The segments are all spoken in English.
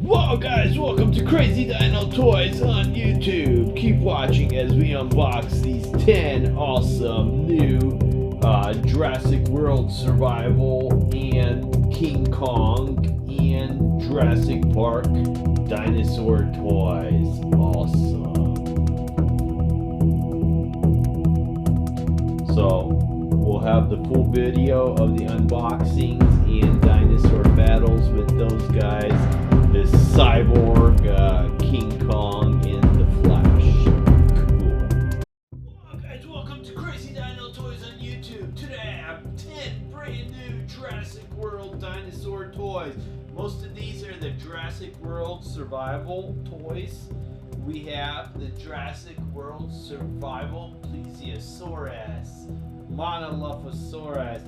Whoa guys, welcome to Crazy Dino Toys on YouTube. Keep watching as we unbox these 10 awesome new Jurassic World Survival and King Kong and Jurassic Park dinosaur toys. Awesome. So we'll have the full video of the unboxings and dinosaur battles with those guys. This cyborg King Kong and the Flash. Cool. Hello guys, welcome to Crazy Dino Toys on YouTube. Today I have 10 brand new Jurassic World dinosaur toys. Most of these are the Jurassic World Survival toys. We have the Jurassic World Survival Plesiosaurus, Monolophosaurus.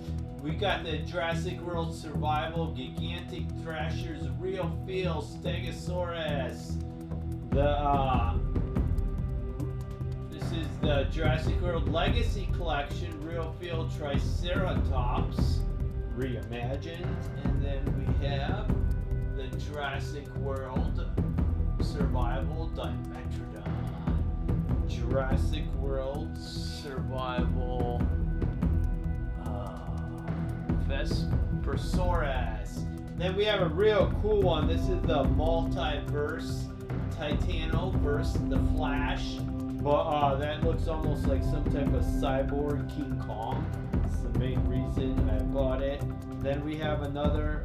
We got the Jurassic World Survival Gigantic Thrashers Real Feel Stegosaurus. This is the Jurassic World Legacy Collection Real Feel Triceratops reimagined. And then we have the Jurassic World Survival Dimetrodon, Jurassic World Survival Vespersaurus. Then we have a real cool one. This is the Multiverse Titano versus the Flash. But that looks almost like some type of cyborg King Kong. That's the main reason I bought it. Then we have another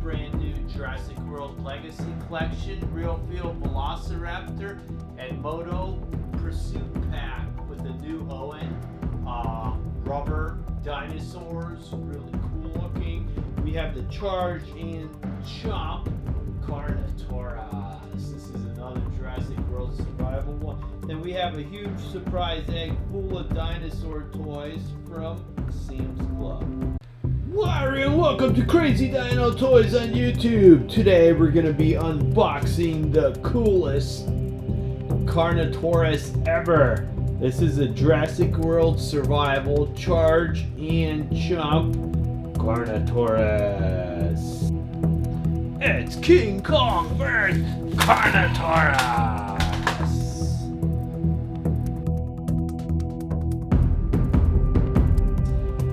brand new Jurassic World Legacy Collection Real Feel Velociraptor and Moto Pursuit Pack with a new Owen. Rubber dinosaurs, really cool looking. We have the Charge and Chomp Carnotaurus. This is another Jurassic World Survival one. Then we have a huge surprise egg full of dinosaur toys from Sam's Club. Hi, and welcome to Crazy Dino Toys on YouTube. Today we're going to be unboxing the coolest Carnotaurus ever. This is a Jurassic World Survival Charge and Chomp Carnotaurus. It's King Kong vs. Carnotaurus.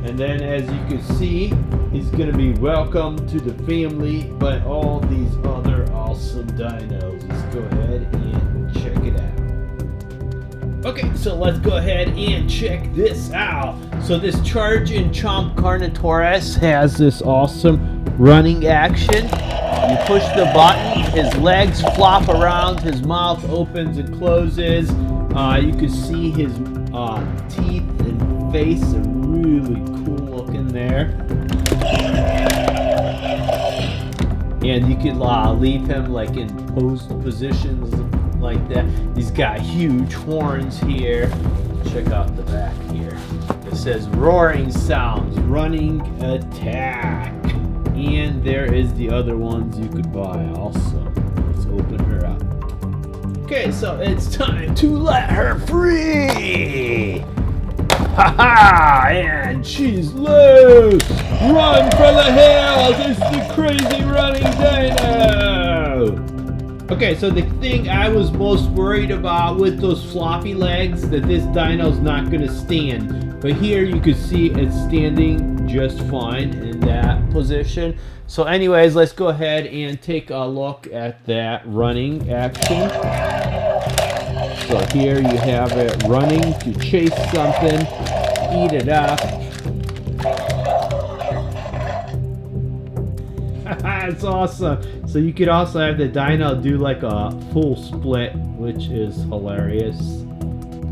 And then as you can see, he's going to be welcomed to the family by all these other awesome dinos. Let's go ahead and check it out. Okay, so let's go ahead and check this out. So this Charge and Chomp Carnotaurus has this awesome running action. You push the button, his legs flop around, his mouth opens and closes. You can see his teeth and face are really cool looking there. And you can leave him like in posed positions like that. He's got huge horns here. Check out the back here. It says roaring sounds, running attack. And there is the other ones you could buy also. Let's open her up. Okay, so it's time to let her free. Haha! And she's loose! Run for the hills! It's the crazy running dino! Okay, so the thing I was most worried about with those floppy legs, that this dino's not going to stand. But here you can see it's standing just fine in that position. So anyways, let's go ahead and take a look at that running action. So here you have it running to chase something, eat it up. It's awesome. So you could also have the dino do like a full split, which is hilarious.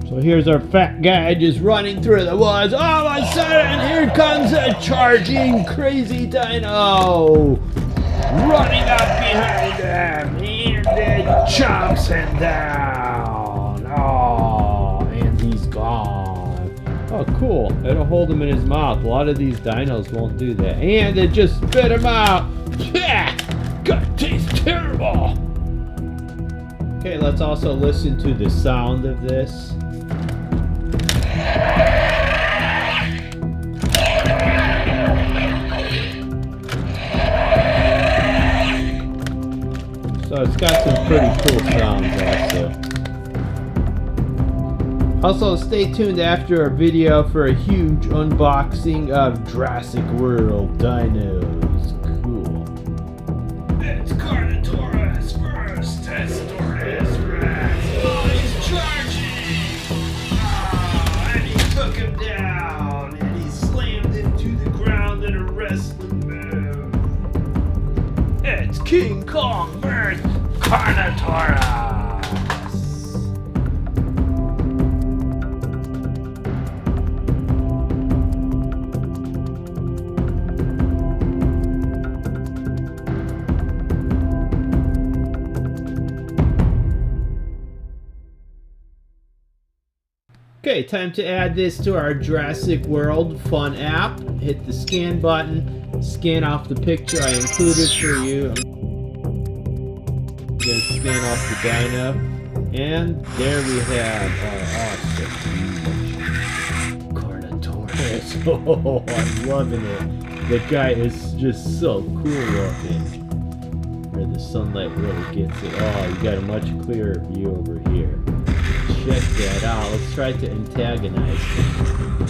So here's our fat guy just running through the woods. All of a sudden, here comes a charging crazy dino. Running up behind him, and it chomps him down. Oh, and he's gone. Oh, cool. It'll hold him in his mouth. A lot of these dinos won't do that. And it just spit him out. Yeah, God, tastes terrible. Okay, let's also listen to the sound of this. So it's got some pretty cool sounds also. Also, stay tuned after our video for a huge unboxing of Jurassic World dinos. Cool. It's Carnotaurus first. Testosaurus Rex. Oh, he's charging. And he took him down. And he slammed him to the ground in a wrestling move. It's King Kong vs. Carnotaurus. Okay, time to add this to our Jurassic World Fun app. Hit the scan button, scan off the picture I included for you. I'm gonna scan off the dino, and there we have our awesome Carnotaurus. Oh, I'm loving it. The guy is just so cool looking. Where the sunlight really gets it. Oh, you got a much clearer view over here. Check that out. Let's try to antagonize him.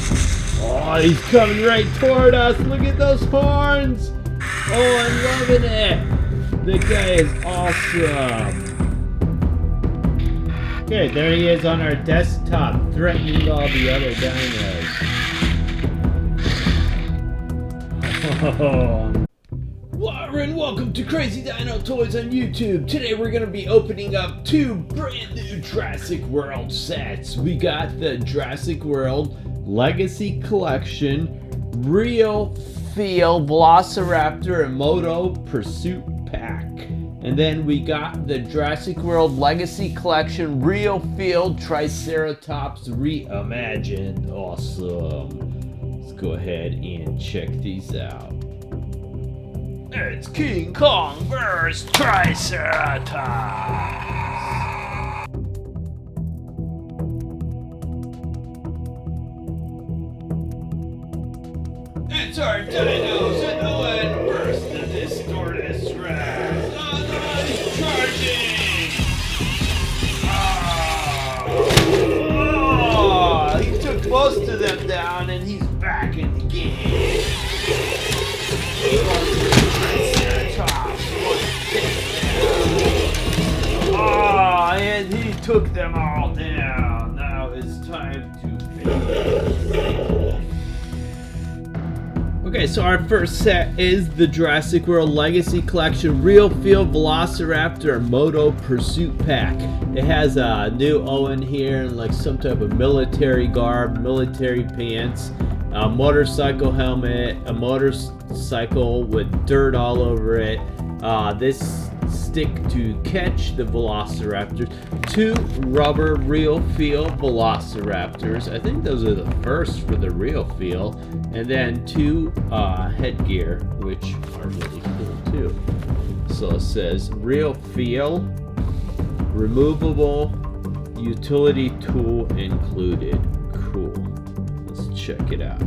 Oh, he's coming right toward us. Look at those horns. Oh, I'm loving it. The guy is awesome. Okay, there he is on our desktop, threatening all the other dinos. Oh. Warren, welcome to Crazy Dino Toys on YouTube. Today we're going to be opening up two brand new Jurassic World sets. We got the Jurassic World Legacy Collection, Real Feel Velociraptor and Moto Pursuit Pack. And then we got the Jurassic World Legacy Collection, Real Feel Triceratops Reimagined. Awesome. Let's go ahead and check these out. It's King Kong vs. Triceratops. It's our dinos and Owen versus the Distortus Rex. Oh, he's charging! Oh, he took most of them down and he's back in the game. Oh, and he took them all down. Now it's time to finish. Okay, so our first set is the Jurassic World Legacy Collection Real Feel Velociraptor Moto Pursuit Pack. It has a new Owen here and like some type of military garb, military pants, a motorcycle helmet, a motorcycle with dirt all over it, this stick to catch the Velociraptors, two rubber Real Feel Velociraptors, I think those are the first for the Real Feel, and then two headgear, which are really cool too. So it says Real Feel, removable utility tool included. Cool. Let's check it out.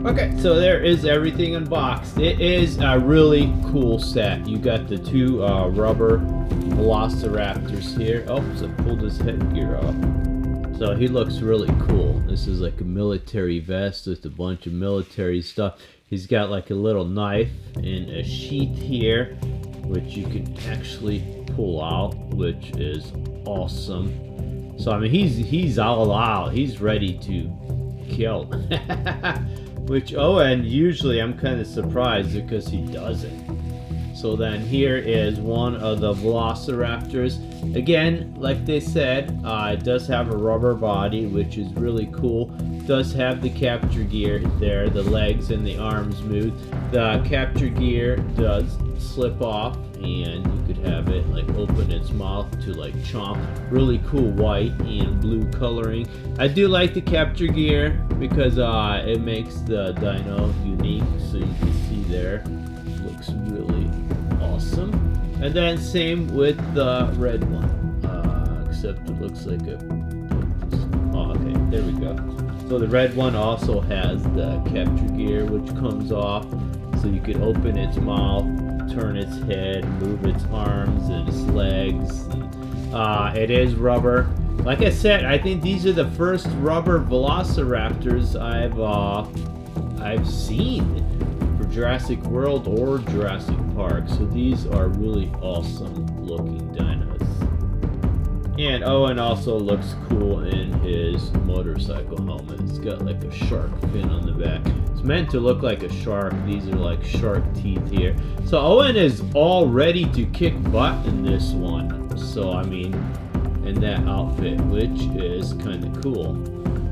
Okay, so there is everything unboxed. It is a really cool set. You got the two rubber Velociraptors here. Oh, so I pulled his headgear off. So he looks really cool. This is like a military vest with a bunch of military stuff. He's got like a little knife and a sheath here, which you can actually pull out, which is awesome. So I mean, he's all out. He's ready to kill. Which Owen, usually I'm kind of surprised because he doesn't. So then here is one of the Velociraptors. Again, like they said, it does have a rubber body, which is really cool. It does have the capture gear there, the legs and the arms move. The capture gear does slip off, and you could have it like open its mouth to like chomp. Really cool white and blue coloring. I do like the capture gear because it makes the dino unique, so you can see there. Looks really awesome. And then same with the red one, except it looks like a, oh, okay, there we go. So the red one also has the capture gear, which comes off, so you could open its mouth, turn its head, move its arms and its legs. legs. It is rubber. Like I said, I think these are the first rubber Velociraptors I've seen for Jurassic World or Jurassic Park. So these are really awesome looking dinos. And Owen also looks cool in his motorcycle helmet. It's got like a shark fin on the back. It's meant to look like a shark. These are like shark teeth here. So Owen is all ready to kick butt in this one. So I mean, in that outfit, which is kind of cool.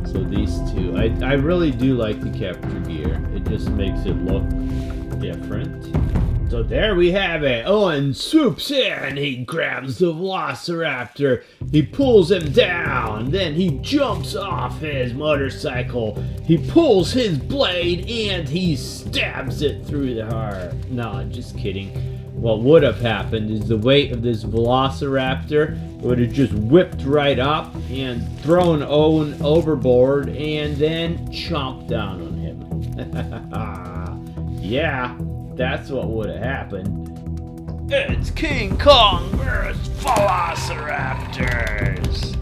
So these two, I really do like the capture gear. It just makes it look different. So there we have it. Owen swoops in, he grabs the Velociraptor, he pulls him down, then he jumps off his motorcycle, he pulls his blade, and he stabs it through the heart. No, just kidding. What would have happened is the weight of this Velociraptor would have just whipped right up and thrown Owen overboard and then chomped down on him. Yeah. That's what would have happened. It's King Kong versus Velociraptors.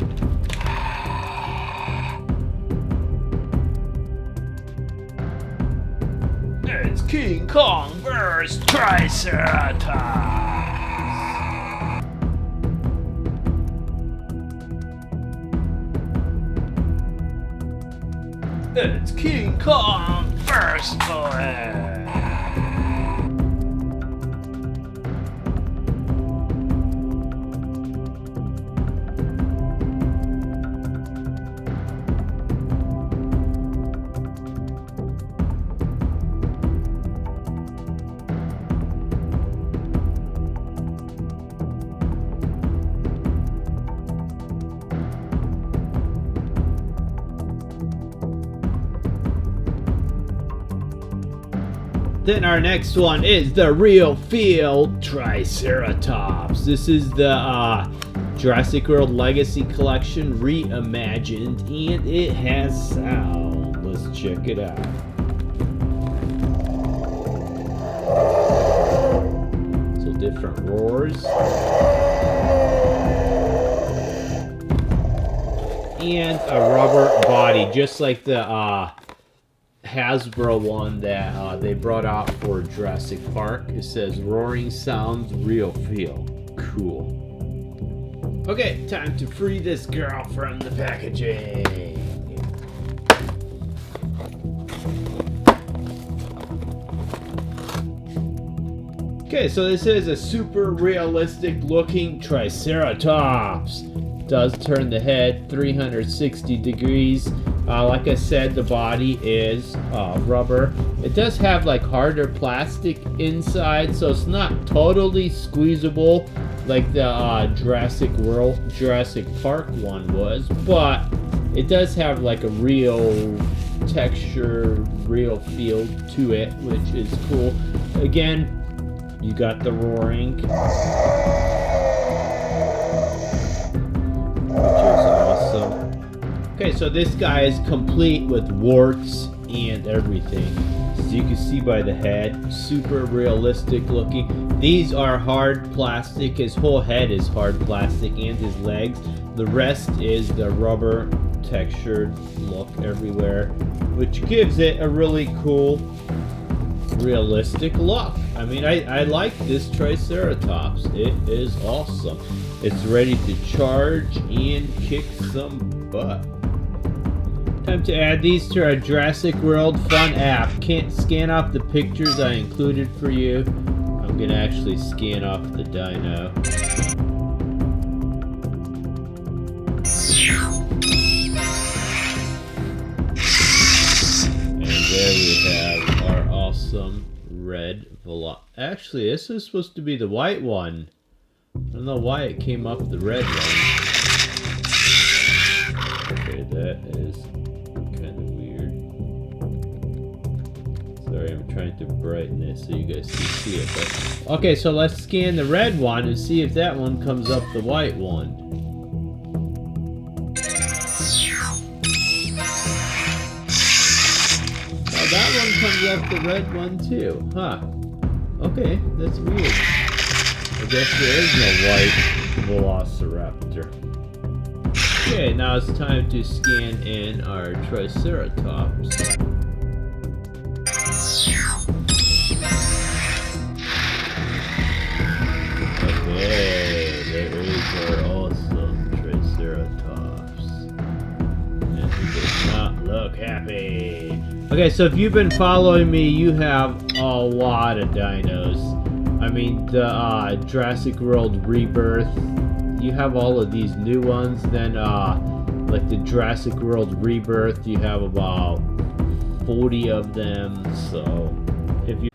It's King Kong versus Triceratops. It's King Kong versus Velociraptor. Then our next one is the real field Triceratops. This is the Jurassic World Legacy Collection reimagined, and it has sound. Let's check it out. So different roars. And a rubber body, just like the Hasbro one that they brought out for Jurassic Park. It says roaring sounds, real feel. Cool. Okay, time to free this girl from the packaging. Okay, so this is a super realistic looking Triceratops. Does turn the head 360 degrees. Like I said, the body is rubber. It does have like harder plastic inside, so it's not totally squeezable like the Jurassic Park one was, but it does have like a real texture, real feel to it, which is cool. Again, you got the roaring, which is awesome. Okay, so this guy is complete with warts and everything. As you can see by the head, super realistic looking. These are hard plastic. His whole head is hard plastic and his legs. The rest is the rubber textured look everywhere, which gives it a really cool, realistic look. I mean, I like this Triceratops. It is awesome. It's ready to charge and kick some butt. Time to add these to our Jurassic World Fun app. Can't scan off the pictures I included for you. I'm gonna actually scan off the dino. And there we have our awesome red Velo. Actually, this is supposed to be the white one. I don't know why it came up the red one. Okay, that is kind of weird. Sorry, I'm trying to brighten it so you guys can see it. But okay, so let's scan the red one and see if that one comes up the white one. Oh, that one comes up the red one too. Huh. Okay, that's weird. I guess there is no white Velociraptor. Okay, now it's time to scan in our Triceratops. Okay, there is our awesome Triceratops. And he does not look happy. Okay, so if you've been following me, you have a lot of dinos. I mean, the Jurassic World Rebirth, you have all of these new ones. Then, like the Jurassic World Rebirth, you have about 40 of them. So, if you...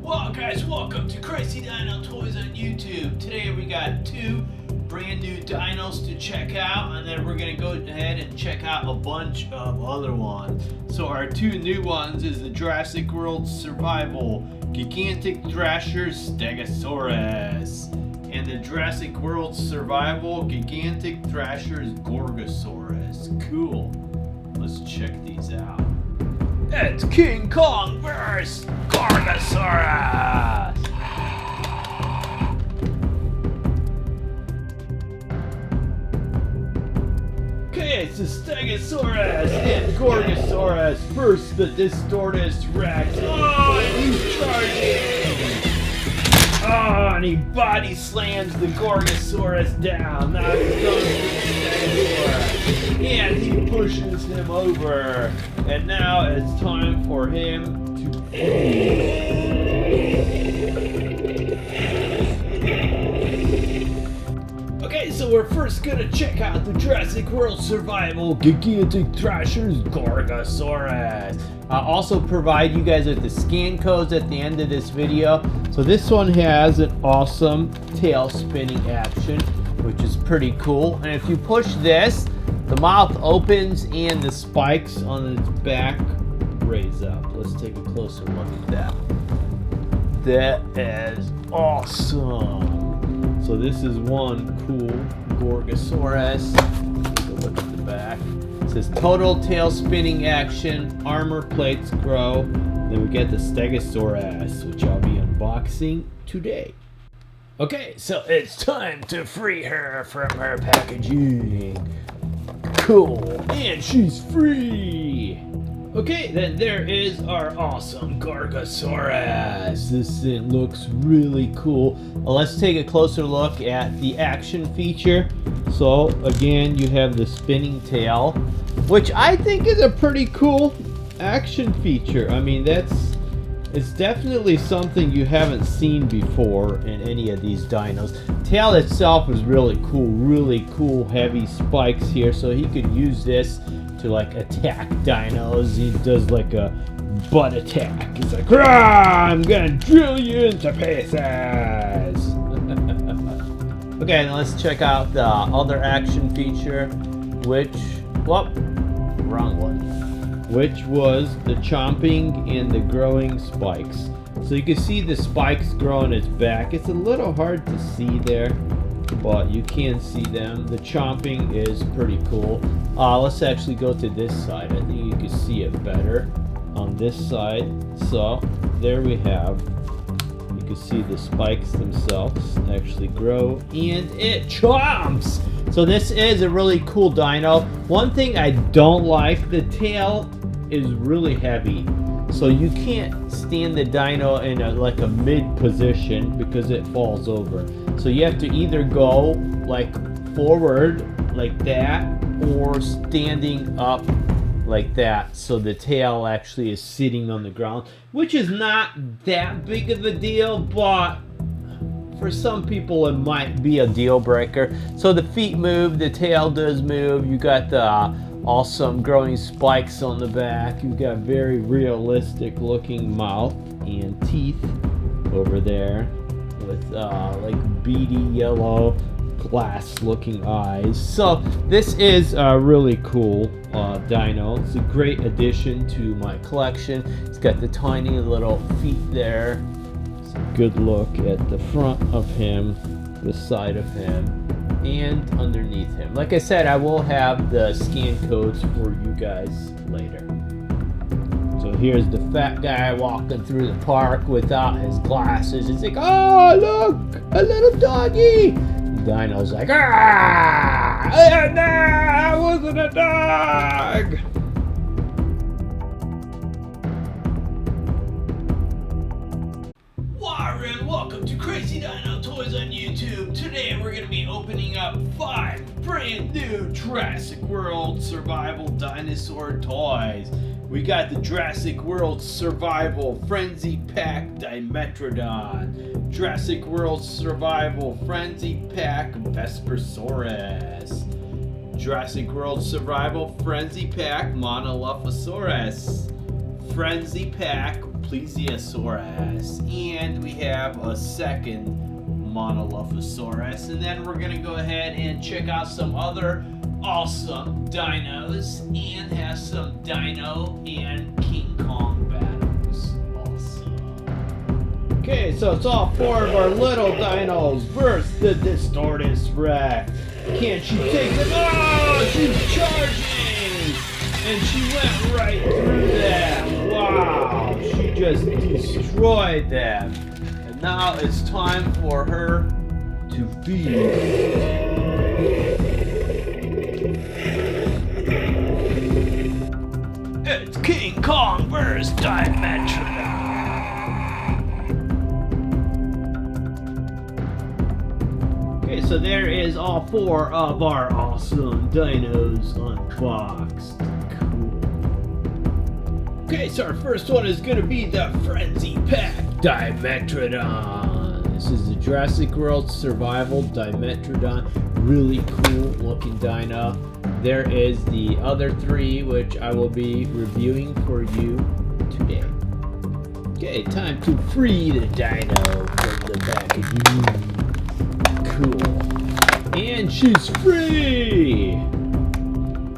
Well, guys, welcome to Crazy Dino Toys on YouTube. Today we got 2 brand new dinos to check out, and then we're gonna go ahead and check out a bunch of other ones. So our 2 new ones is the Jurassic World Survival Gigantic Thrashers Stegosaurus and the Jurassic World Survival Gigantic Thrashers Gorgosaurus. Cool. Let's check these out. It's King Kong vs. Gorgosaurus! Okay, it's the Stegosaurus and Gorgosaurus versus the Distortus Rex. Oh, and he's charging! Oh, and he body slams the Gorgosaurus down. Now he's going to the Stegosaurus. And he pushes him over. And now it's time for him to... Okay, so we're first gonna check out the Jurassic World Survival Gigantic Thrashers Gorgosaurus. I'll also provide you guys with the scan codes at the end of this video. So this one has an awesome tail spinning action, which is pretty cool. And if you push this, the mouth opens and the spikes on its back raise up. Let's take a closer look at that. That is awesome. So this is one cool Gorgosaurus. Take a look at the back. It says total tail spinning action, armor plates grow. Then we get the Stegosaurus, which I'll be unboxing today. Okay, so it's time to free her from her packaging. Cool, and she's free. Okay, then there is our awesome Gorgosaurus. This thing looks really cool. Let's take a closer look at the action feature. So again, you have the spinning tail, which I think is a pretty cool action feature. I mean, it's definitely something you haven't seen before in any of these dinos. Tail itself is really cool heavy spikes here, so he could use this to like attack dinos. He does like a butt attack. He's like, "Rah, I'm gonna drill you into pieces." Okay, now let's check out the other action feature, which, well, wrong one. Which was the chomping and the growing spikes. So you can see the spikes grow on its back. It's a little hard to see there, but you can see them. The chomping is pretty cool. Let's actually go to this side. I think you can see it better on this side. So there we have. You can see the spikes themselves actually grow, and it chomps. So this is a really cool dino. One thing I don't like, the tail is really heavy. So you can't stand the dino in like a mid position because it falls over. So you have to either go like forward like that or standing up like that, so the tail actually is sitting on the ground, which is not that big of a deal, but for some people it might be a deal breaker. So the feet move, the tail does move. You got the awesome growing spikes on the back. You've got very realistic looking mouth and teeth over there with like beady yellow glass looking eyes. So this is a really cool dino. It's a great addition to my collection. It's got the tiny little feet there. It's a good look at the front of him, the side of him, and underneath him. Like I said, I will have the scan codes for you guys later. So here's the fat guy walking through the park without his glasses. It's like, oh, look, a little doggy. Dino's like, ah, that wasn't a dog. Warren, welcome to Crazy Dino Toys on YouTube. Today we're going to be opening up 5 brand new Jurassic World Survival Dinosaur toys. We got the Jurassic World Survival Frenzy Pack Dimetrodon, Jurassic World Survival Frenzy Pack Vespersaurus, Jurassic World Survival Frenzy Pack Monolophosaurus, Frenzy Pack Plesiosaurus, and we have a second Monolophosaurus. And then we're going to go ahead and check out some other awesome dinos and have some Dino and King Kong battles. Awesome. Okay, so it's all 4 of our little dinos versus the Distortus Rex. Can't she take them? Oh, she's charging! And she went right through them. Wow, she just destroyed them. And now it's time for her to feed. It's King Kong vs. Dimetrodon. Okay, so there is all 4 of our awesome dinos unboxed. Cool. Okay, so our first one is going to be the Frenzy Pack Dimetrodon. This is the Jurassic World Survival Dimetrodon. Really cool looking dino. There is the other 3, which I will be reviewing for you today. Okay, time to free the dino from the packaging. Cool. And she's free!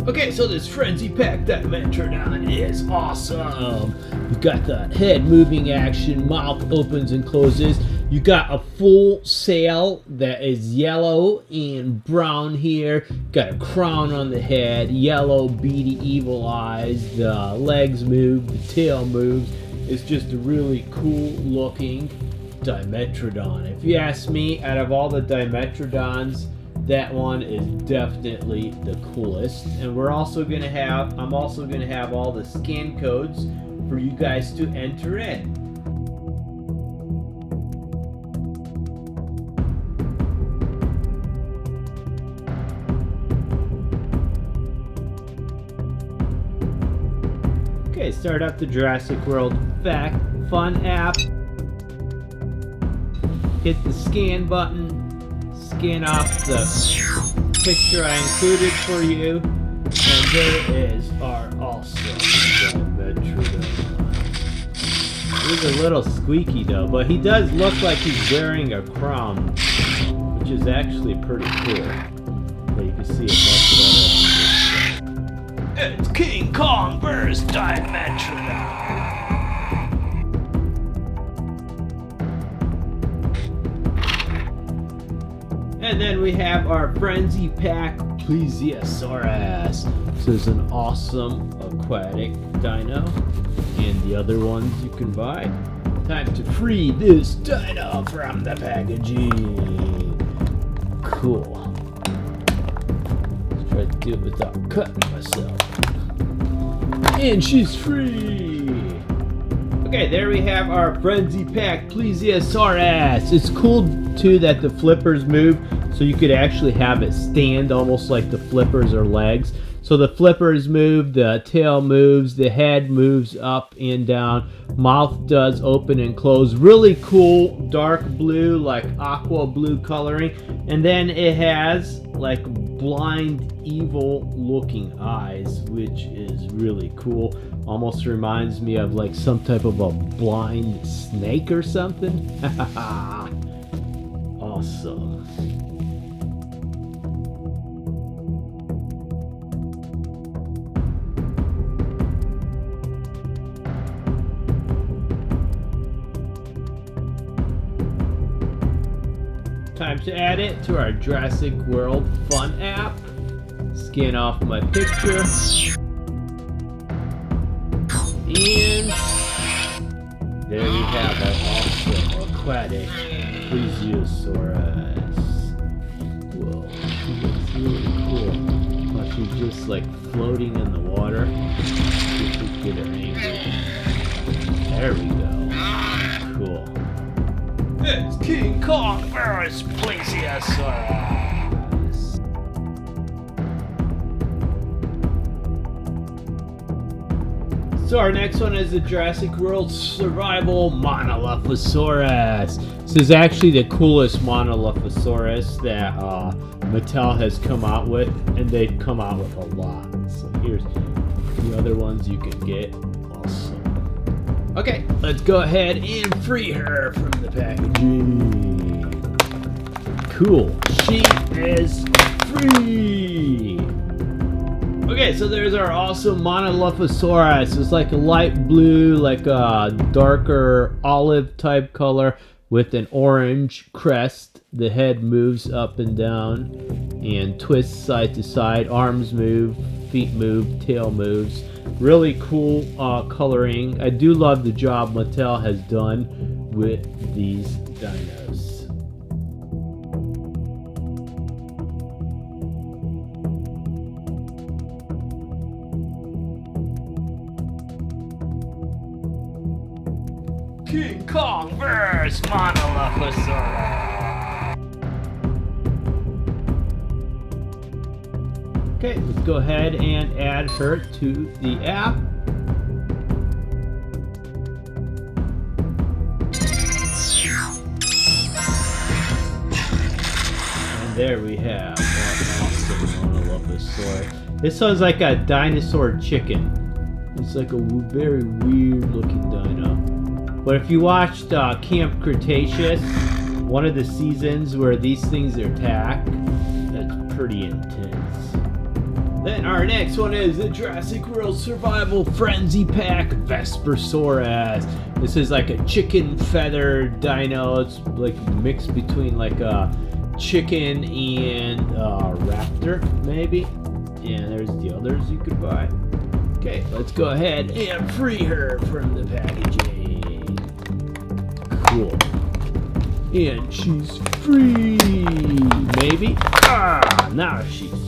Okay, so this Frenzy Pack Dimetrodon is awesome. You got the head moving action, mouth opens and closes. You got a full sail that is yellow and brown here. Got a crown on the head, yellow beady evil eyes. The legs move, the tail moves. It's just a really cool looking Dimetrodon. If you ask me, out of all the Dimetrodons, that one is definitely the coolest. And I'm also gonna have all the scan codes for you guys to enter in. Okay, start up the Jurassic World Fact Fun app. Hit the scan button. Scan off the picture I included for you. And there is our awesome Dimetrodon. He's a little squeaky though, but he does look like he's wearing a crown, which is actually pretty cool. But you can see it much better on this side. It's King Kong vs. Dimetrodon. And then we have our Frenzy Pack Plesiosaurus. This is an awesome aquatic dino. And the other ones you can buy. Time to free this dino from the packaging. Cool. Let's try to do it without cutting myself. And she's free. Okay, there we have our Frenzy Pack Plesiosaurus. It's cool too that the flippers move, so you could actually have it stand almost like the flippers are legs. So the flippers move, the tail moves, the head moves up and down, mouth does open and close. Really cool dark blue, like aqua blue coloring. And then it has like blind evil looking eyes, which is really cool. Almost reminds me of like some type of a blind snake or something. Awesome. Time to add it to our Jurassic World Fun app. Scan off my picture. And there we have our also aquatic Plesiosaurus. Whoa, she looks really cool. Oh, she's just like floating in the water. See if we can get her angle. There we go. Cool. It's King Kong vs. Plesiosaurus. So our next one is the Jurassic World SurvivalMonolophosaurus. This is actually the coolest Monolophosaurus that Mattel has come out with, and they've come out with a lot. So here's the other ones you can get. Awesome. Okay, let's go ahead and free her from the packaging. Cool. She is free. Okay, so there's our awesome Monolophosaurus. It's like a light blue, like a darker olive type color with an orange crest. The head moves up and down and twists side to side. Arms move, feet move, tail moves. Really cool coloring. I do love the job Mattel has done with these dinos. King Kong vs. Monolophosaurus. Okay, let's go ahead and add her to the app. And there we have our awesome Monolophosaurus. This one's like a dinosaur chicken. It's like a very weird looking dino. But if you watched Camp Cretaceous, one of the seasons where these things are attacked, that's pretty intense. Then our next one is the Jurassic World Survival Frenzy Pack Vespersaurus. This is like a chicken feather dino. It's like a mix between like a chicken and a raptor, maybe. And there's the others you could buy. Okay, let's go ahead and free her from the packaging. Cool. And she's free, maybe. Now she's free.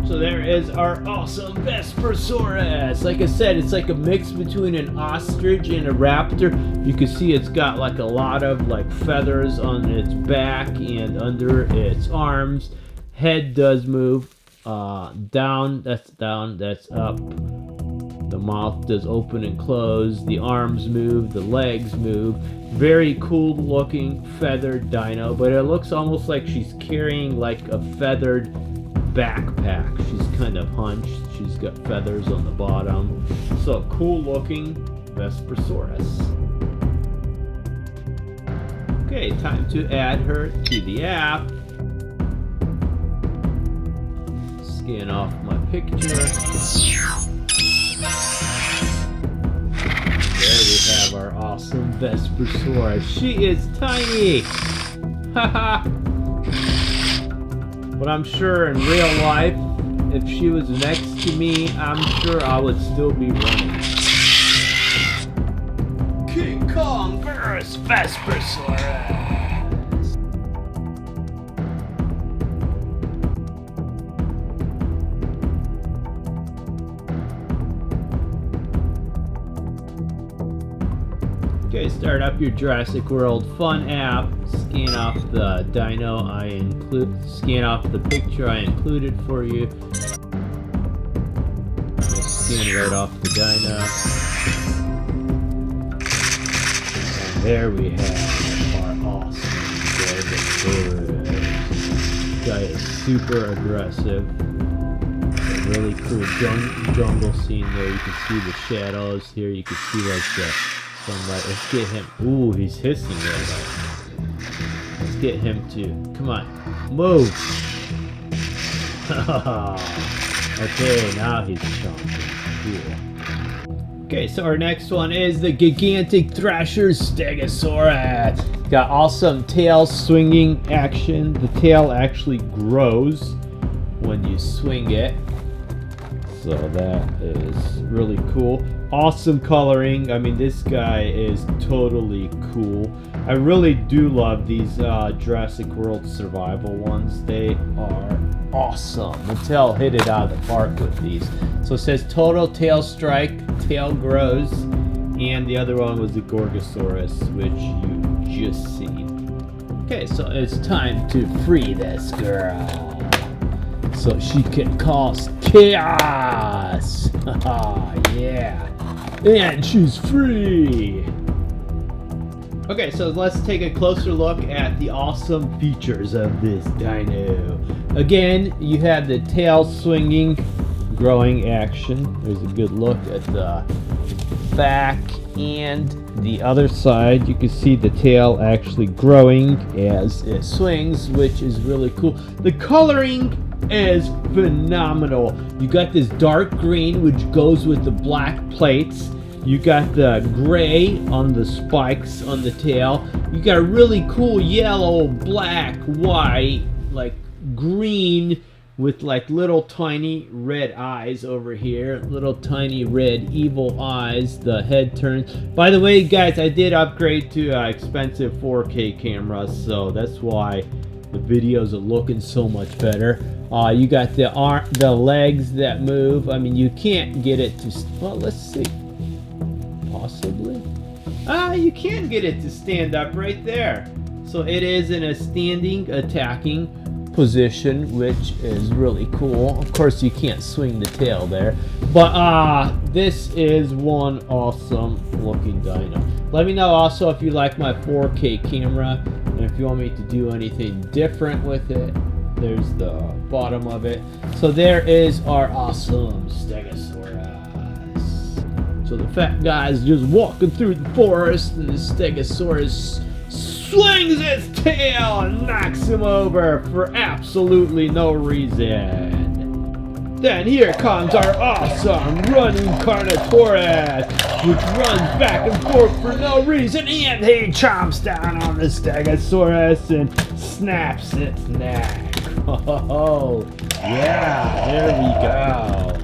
So there is our awesome Vespersaurus. Like I said, it's like a mix between an ostrich and a raptor. You can see it's got like a lot of like feathers on its back and under its arms. Head does move down, that's up. The mouth does open and close. The arms move. The legs move. Very cool looking feathered dino, but it looks almost like she's carrying like a feathered backpack. She's kind of hunched. She's got feathers on the bottom. So cool looking Vespersaurus. Okay, time to add her to the app. Scan off my picture. There we have our awesome Vespersaurus. She is tiny! Haha! But I'm sure in real life, if she was next to me, I'm sure I would still be running. King Kong vs. Vespersaurus! Okay, start up your Jurassic World Fun app, scan off the dino scan off the picture I included for you. Just scan right off the dino. And there we have our awesome Gorgosaurus. This guy is super aggressive. A really cool jungle scene there. You can see the shadows here. You can see like the sunlight. Let's get him. Ooh, he's hissing right now. Let's get him to. Come on. Move. Okay, now he's chomping. Cool. Okay, so our next one is the gigantic Thrashers Stegosaurus. Got awesome tail swinging action. The tail actually grows when you swing it. So that is really cool. Awesome coloring. I mean, this guy is totally cool. I really do love these Jurassic World survival ones. They are awesome. Mattel hit it out of the park with these. So it says total tail strike, tail grows, and the other one was the Gorgosaurus, which you just seen. Okay, so it's time to free this girl so she can cause chaos. Yeah, and she's free. Okay, so let's take a closer look at the awesome features of this dino. Again, you have the tail swinging, growing action. There's a good look at the back and the other side. You can see the tail actually growing as it swings, which is really cool. The coloring is phenomenal. You got this dark green, which goes with the black plates. You got the gray on the spikes on the tail. You got a really cool yellow, black, white, like green with like little tiny red eyes over here. Little tiny red evil eyes. The head turns. By the way, guys, I did upgrade to expensive 4K cameras, so that's why the videos are looking so much better. You got the legs that move. I mean, you can't get it to... Well, let's see. Possibly. You can get it to stand up right there. So it is in a standing attacking position, which is really cool. Of course, you can't swing the tail there, but this is one awesome looking dino. Let me know also if you like my 4K camera and if you want me to do anything different with it. There's the bottom of it. So there is our awesome Stegosaurus. So the fat guy's just walking through the forest, and the Stegosaurus swings its tail and knocks him over for absolutely no reason. Then here comes our awesome running Carnotaurus, which runs back and forth for no reason, and he chomps down on the Stegosaurus and snaps its neck. Oh, yeah, there we go.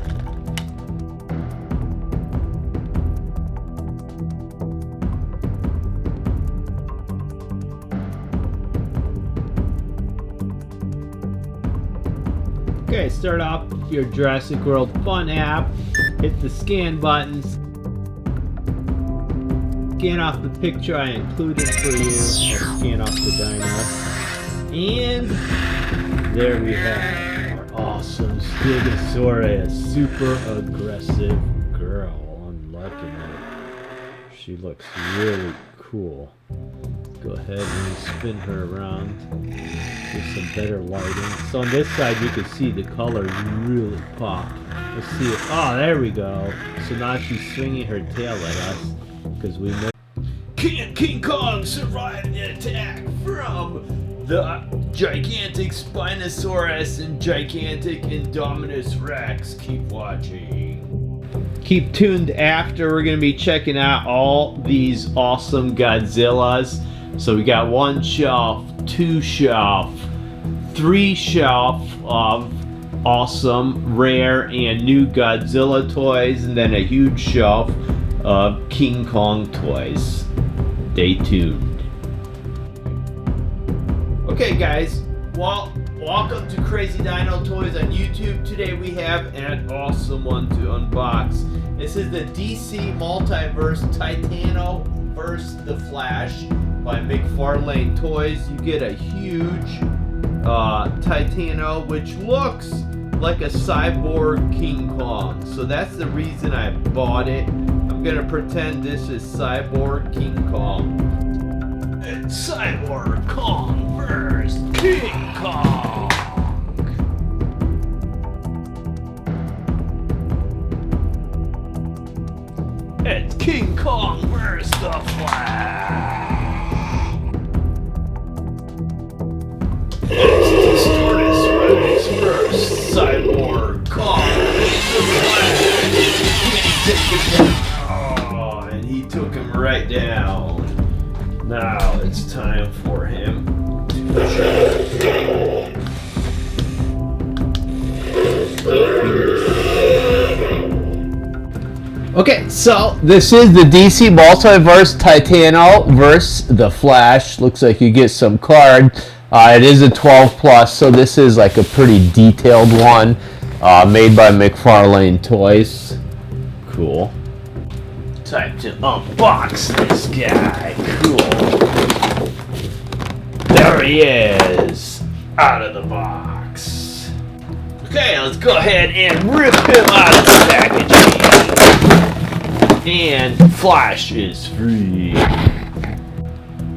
Okay, start off with your Jurassic World Fun app. Hit the scan buttons. Scan off the picture I included for you. I'll scan off the dino. And there we have our awesome Stegosaurus. Super aggressive girl. I'm liking her. She looks really cool. Go ahead and spin her around with some better lighting. So on this side you can see the colors really pop. Let's see it. Oh, there we go. So now she's swinging her tail at us because we know. Can King Kong survive the attack from the gigantic Spinosaurus and gigantic Indominus Rex? Keep watching. Keep tuned after. We're going to be checking out all these awesome Godzillas. So we got 1 shelf, 2 shelf, 3 shelf of awesome, rare, and new Godzilla toys, and then a huge shelf of King Kong toys. Stay tuned. Okay, guys, well, welcome to Crazy Dino Toys on YouTube. Today we have an awesome one to unbox. This is the DC Multiverse Titano vs. The Flash by McFarlane Toys. You get a huge Titano, which looks like a cyborg King Kong. So that's the reason I bought it. I'm gonna pretend this is cyborg King Kong. It's Cyborg Kong vs. King Kong. It's King Kong vs. the Flash. It's Distortus vs. Cyborg Kong vs. the Flash. Oh, and he took him right down. Now it's time for him to Okay, so this is the DC Multiverse Titano versus the Flash. Looks like you get some card. It is a 12 plus, so this is like a pretty detailed one, made by McFarlane Toys. Cool. Time to unbox this guy. Cool. There he is, out of the box. Okay, let's go ahead and rip him out of the packaging. And Flash is free.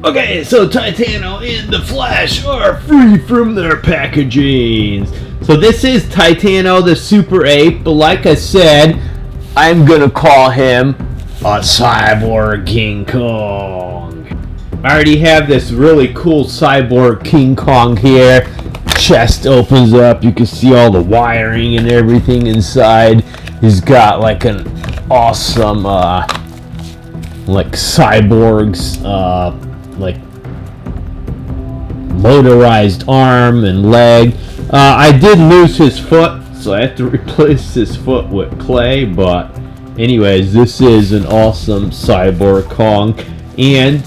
Okay, so Titano and the Flash are free from their packagings. So this is Titano the Super Ape, but like I said, I'm gonna call him a Cyborg King Kong. I already have this really cool Cyborg King Kong here. Chest opens up, you can see all the wiring and everything inside. He's got like an awesome like cyborgs like motorized arm and leg. I did lose his foot, so I have to replace his foot with clay, but anyways, this is an awesome Cyborg Kong, and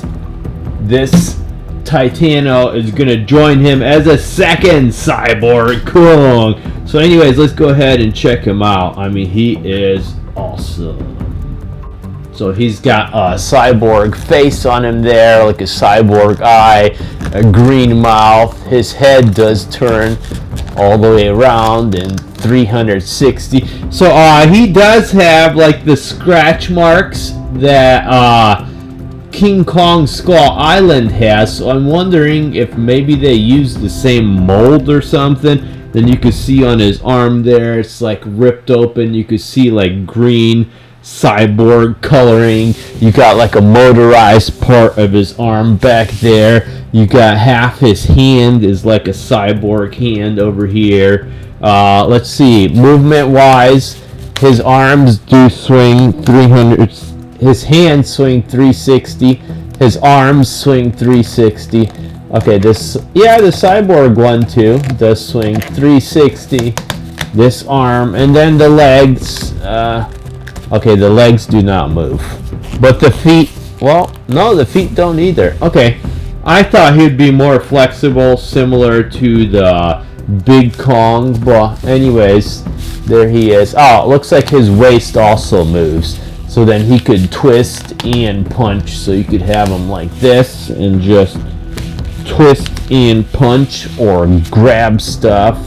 this Titano is gonna join him as a second Cyborg Kong. So anyways, let's go ahead and check him out. I mean, he is awesome. So he's got a cyborg face on him there, like a cyborg eye, a green mouth. His head does turn all the way around in 360. So he does have like the scratch marks that King Kong Skull Island has. So I'm wondering if maybe they used the same mold or something. Then you can see on his arm there, it's like ripped open. You can see like green cyborg coloring. You got like a motorized part of his arm back there. You got half his hand is like a cyborg hand over here. Let's see, movement wise, his arms do swing 300, his hands swing 360, his arms swing 360. Okay, this, yeah, the cyborg one too does swing 360. This arm, and then the legs, okay, the legs do not move. But the feet, well, no, the feet don't either. Okay, I thought he'd be more flexible, similar to the Big Kong, but anyways, there he is. Oh, it looks like his waist also moves. So then he could twist and punch, so you could have him like this and just twist and punch or grab stuff.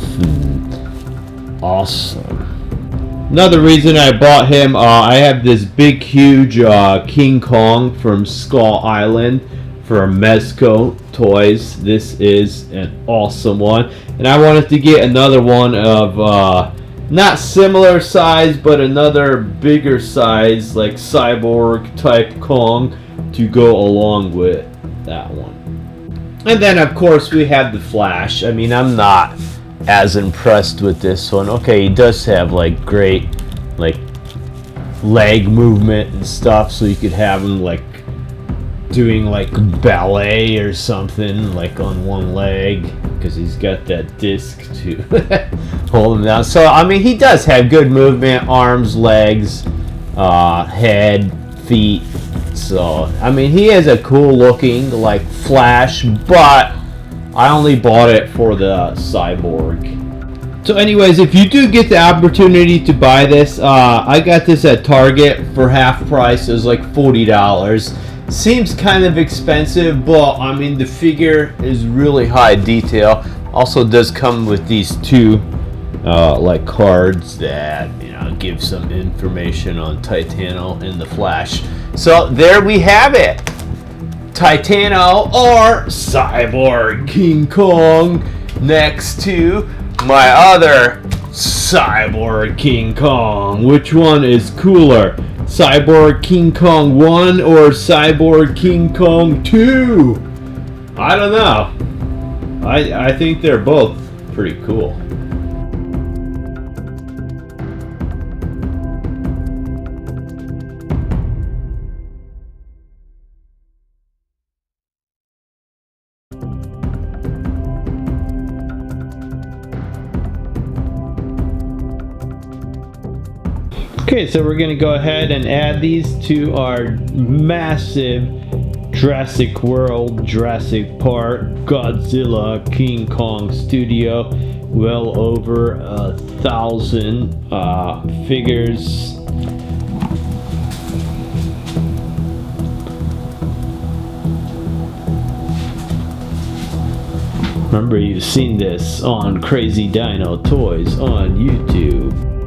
Awesome. Another reason I bought him, I have this big, huge King Kong from Skull Island from Mezco Toys. This is an awesome one. And I wanted to get another one of, not similar size, but another bigger size, like cyborg type Kong to go along with that one. And then, of course, we have the Flash. I mean, I'm not as impressed with this one. Okay, he does have like great like leg movement and stuff, so you could have him like doing like ballet or something like on one leg, because he's got that disc to hold him down. So I mean, he does have good movement, arms, legs, head, feet. So I mean, he is a cool looking like Flash, but I only bought it for the cyborg. So anyways, if you do get the opportunity to buy this, I got this at Target for half price. It was like $40. Seems kind of expensive, but I mean, the figure is really high detail. Also does come with these two like cards that, you know, give some information on Titano and the Flash. So there we have it. Titano or Cyborg King Kong next to my other Cyborg King Kong. Which one is cooler? Cyborg King Kong 1 or Cyborg King Kong 2? I don't know. I think they're both pretty cool. Okay, so we're gonna go ahead and add these to our massive Jurassic World, Jurassic Park, Godzilla, King Kong studio. Well over 1,000 figures. Remember, you've seen this on Crazy Dino Toys on YouTube.